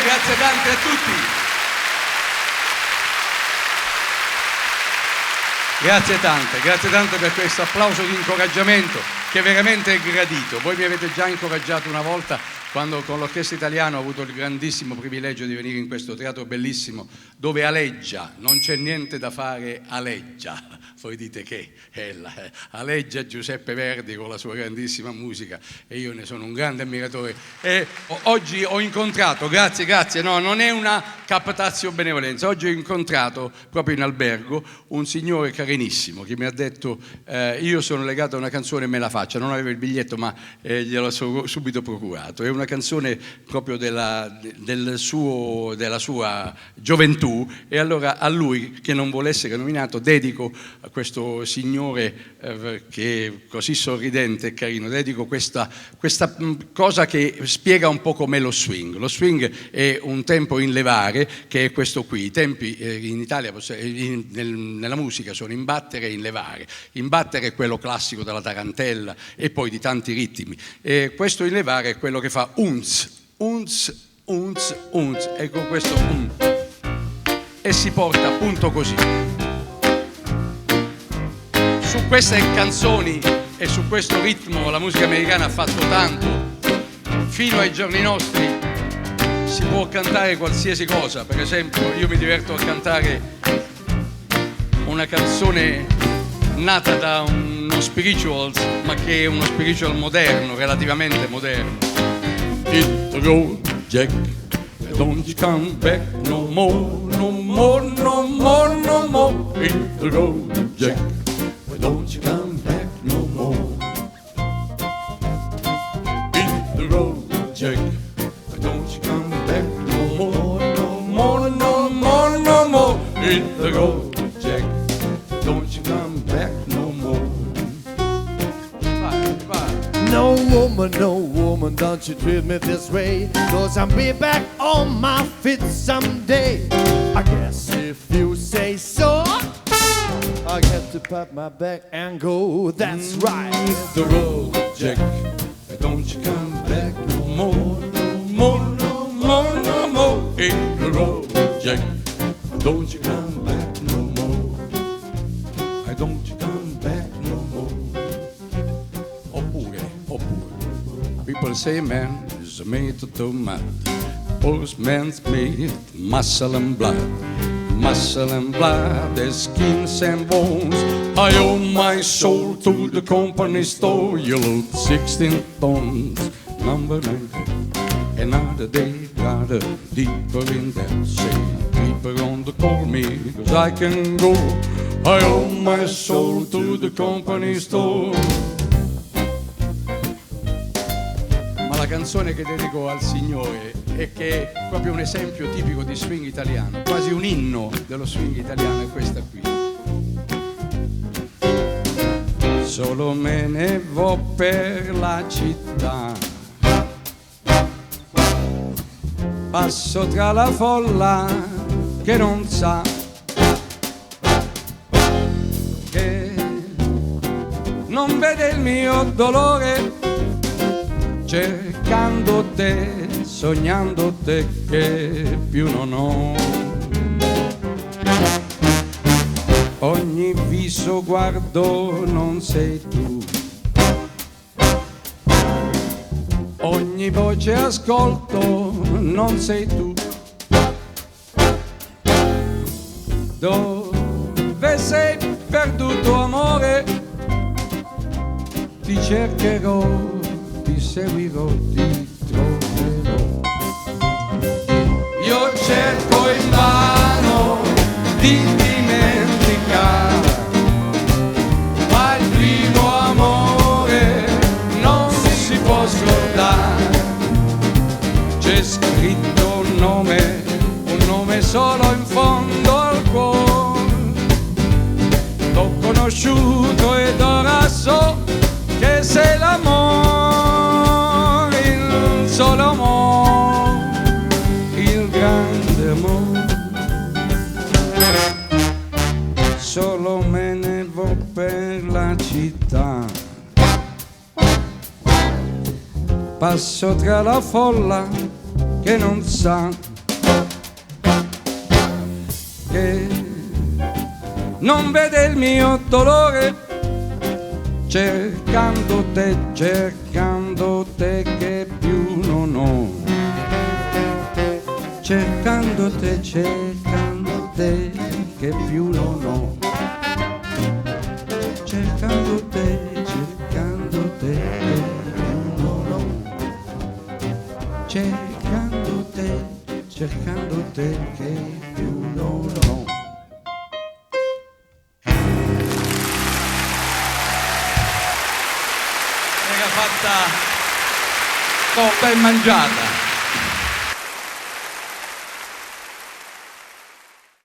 grazie tante a tutti. Grazie tante per questo applauso di incoraggiamento che veramente è gradito. Voi mi avete già incoraggiato una volta quando con l'Orchestra Italiana ho avuto il grandissimo privilegio di venire in questo teatro bellissimo dove aleggia, non c'è niente da fare, aleggia. Voi dite che aleggia Giuseppe Verdi con la sua grandissima musica e io ne sono un grande ammiratore. E oggi ho incontrato, grazie, no, non è una captatio benevolenza, oggi ho incontrato proprio in albergo un signore carinissimo che mi ha detto io sono legato a una canzone e me la faccia, non avevo il biglietto ma gliel'ho subito procurato, è una canzone proprio della sua gioventù e allora a lui, che non vuole essere nominato, dedico a questo signore che è così sorridente e carino, dedico questa cosa che spiega un po' com'è lo swing. Lo swing è un tempo in levare, che è questo qui. I tempi in Italia nella musica sono in battere e in levare. In battere è quello classico della tarantella e poi di tanti ritmi. E questo in levare è quello che fa unz, e con questo e si porta appunto così. Su queste canzoni e su questo ritmo la musica americana ha fatto tanto. Fino ai giorni nostri si può cantare qualsiasi cosa. Per esempio io mi diverto a cantare una canzone nata da uno spiritual, ma che è uno spiritual moderno, relativamente moderno. Hit the road, Jack, don't you come back no more, no more, no more, no more. Hit the road, Jack, don't you come back no more. Hit the road, Jack, don't you come back no more, no more, no more, no more. Hit the road, Jack, don't you come back no more. No woman, don't you treat me this way, 'cause I'll be back on my feet someday. I guess if you say so, I get to pat my back and go, that's right. Hit the road, Jack, don't you come back no more, no more, no more, no more. Hit the road, Jack, don't you come back no more. Don't you come back no more. Oppure, people say man is made of tomato, horseman's made muscle and blood. Muscle and blood, their skins and bones. I owe my soul to the company store. You load 16 tons, number 19. Another day, rather deeper in that sea. Deeper on the call me, 'cause I can go. I owe my soul to the company store. Ma la canzone che dedico al Signore e che è proprio un esempio tipico di swing italiano, quasi un inno dello swing italiano, è questa qui. Solo me ne vo per la città, passo tra la folla che non sa che non vede il mio dolore, cercando te, sognando te che più non ho. Ogni viso guardo non sei tu, ogni voce ascolto non sei tu. Dove sei perduto amore? Ti cercherò, ti seguirò, ti troverò. Io cerco invano di dimenticare, ma il primo amore non si può scordare. C'è scritto un nome solo in fondo al cuore. T'ho conosciuto ed ora so che sei l'amore, il solo amore, il grande amore. Solo me ne vo per la città, passo tra la folla che non sa che non vede il mio dolore, cercando te che più non ho, cercando te che più non ho, cercando te che più non ho, cercando te che più non ho. Era fatta ben mangiata.